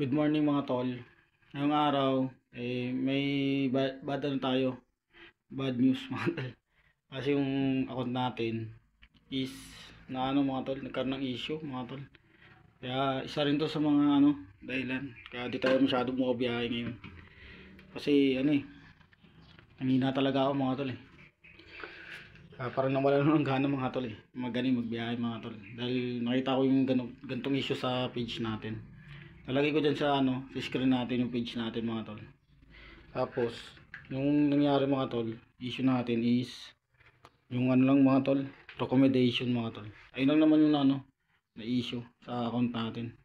Good morning mga tol. Ngayong araw, may bad ano tayo, bad news mga tol. Kasi yung account natin is na ano mga tol, nagkaroon ng issue mga tol. Kaya isa rin to sa mga dahilan. Kaya di tayo masyadong bumabiyahe ngayon. Kasi nanghina talaga ako mga tol. Parang nawala ng gana mga tol magbiyahe mga tol. Dahil nakita ko yung gantong issue sa page natin. Nalagay ko dyan sa sa screen natin yung page natin mga tol. Tapos, yung nangyari mga tol, issue natin is yung lang mga tol, recommendation mga tol. Ayun lang naman yung na issue sa account natin.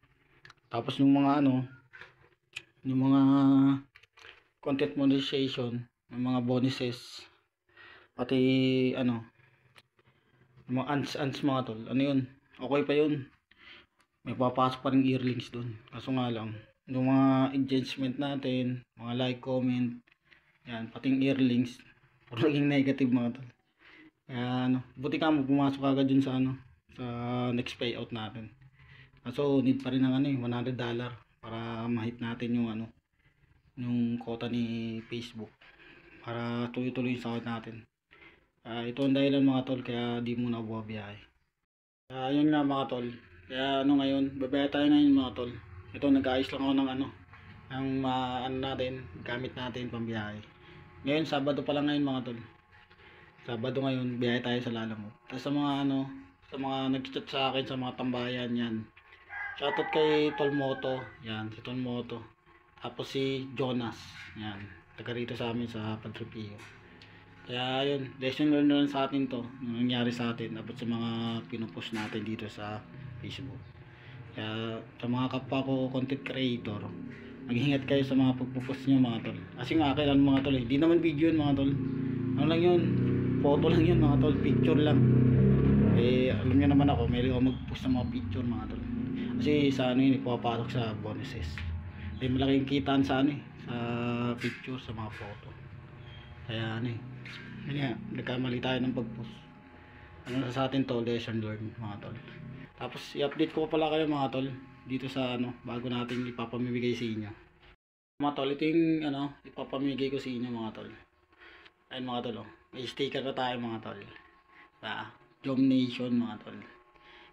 Tapos yung mga yung mga content monetization, yung mga bonuses, pati yung mga ads mga tol. Ano yun? Okay pa yun. May papasok pa rin earlings doon. Kaso nga lang, yung mga engagement natin, mga like, comment, yan, pati yung earlings, puro naging negative mga tol. Kaya buti ka mo pumasok agad dun sa sa next payout natin. Kaso need pa rin ng $100 para ma-hit natin yung yung quota ni Facebook para tuloy-tuloy yung sahod natin. Ito ang dahilan mga tol kaya di muna bumabiyahe. Yun nga mga tol. Kaya ngayon, babaya tayo ngayon mga tol. Ito nag-ayos lang ako ng ang natin, gamit natin pambiyahe. Ngayon Sabado pa lang ngayon mga tol. Sabado ngayon, biyahe tayo sa Lalamove. Tapos sa mga sa mga nag-chat sa akin sa mga tambayan yan. Shoutout kay Tolmoto, yan, si Tolmoto. Tapos si Jonas, yan, taga rito sa amin sa Padre-Pio. Kaya yun, lesson learned na sa atin to, nangyari sa atin, dapat sa mga pinupost natin dito sa Facebook. Kaya sa mga kapwa ko content creator, mag-ingat kayo sa mga pagpo-post nyo mga tol. Kasi nga akin mga tol, hindi naman video yun mga tol. Ano lang yun, photo lang yun mga tol, picture lang. Alam nyo naman ako, may ako mag-post ng mga picture mga tol. Kasi sa yun, ipapasok sa bonuses. Malaking kitaan sa sa picture, sa mga photo. Kaya nagkamali tayo ng pag-post. Sa atin to, lesson learned mga tol. Tapos i-update ko pala kayo mga tol dito sa bago natin ipapamimigay sa inyo. Mga tol, ito yung ipapamimigay ko sa inyo mga tol. Ayun mga tol, may sticker na tayo mga tol. Jom Nation mga tol.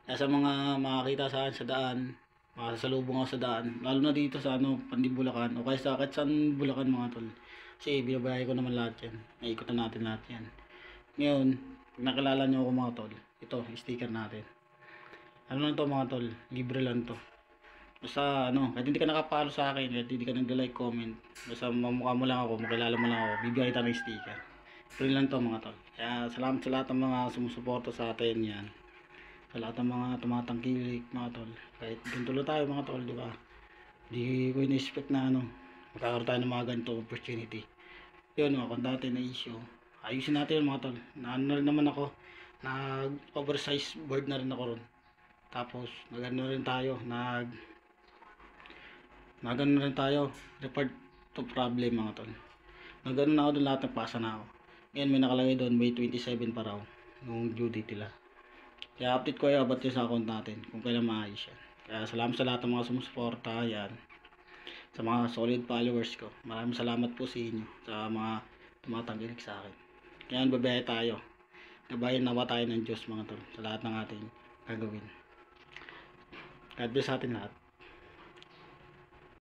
Kaya sa mga makakita sa akin sa daan, makasalubong ako sa daan, lalo na dito sa Pandibulacan o kaya sa kahit saan Bulacan mga tol. Kasi binabayay ko naman lahat yan. Naikutan natin lahat yan. Ngayon, pag nakilala nyo ako mga tol, ito, sticker natin. Lang to mga tol, libre lang to. Basta kahit hindi ka nakapalo sa akin, kahit hindi ka nag-like, comment, basta mamukha mo lang ako, makilala mo lang ako, bibigay tayo ng sticker. Free lang to mga tol. Kaya salamat sa lahat ng mga sumusuporta sa atin yan. Sa lahat ng mga tumatangkilik mga tol. Kahit ganito tayo mga tol, di ba? Di ko in-expect na magkakaroon tayo ng mga ganito opportunity. Yun kung dati na issue, ayusin natin yun mga tol. Naman ako, nag-oversize board na rin ako ron. Tapos nagano rin tayo, nagano rin tayo, report to problem mga tol. Nagano na ako doon, lahat nagpasa na ako. Ngayon may nakalagay doon, May 27 pa raw nung due date nila. Kaya update ko about yun sa account natin kung kailan maayos yan. Kaya salamat sa lahat ng mga sumusuporta yan, sa mga solid followers ko. Maraming salamat po sa inyo, sa mga tumatangkilik sa akin. Kaya babae tayo, gabayan nawa tayo ng Diyos mga tol sa lahat ng ating gagawin. God bless sa atin lahat.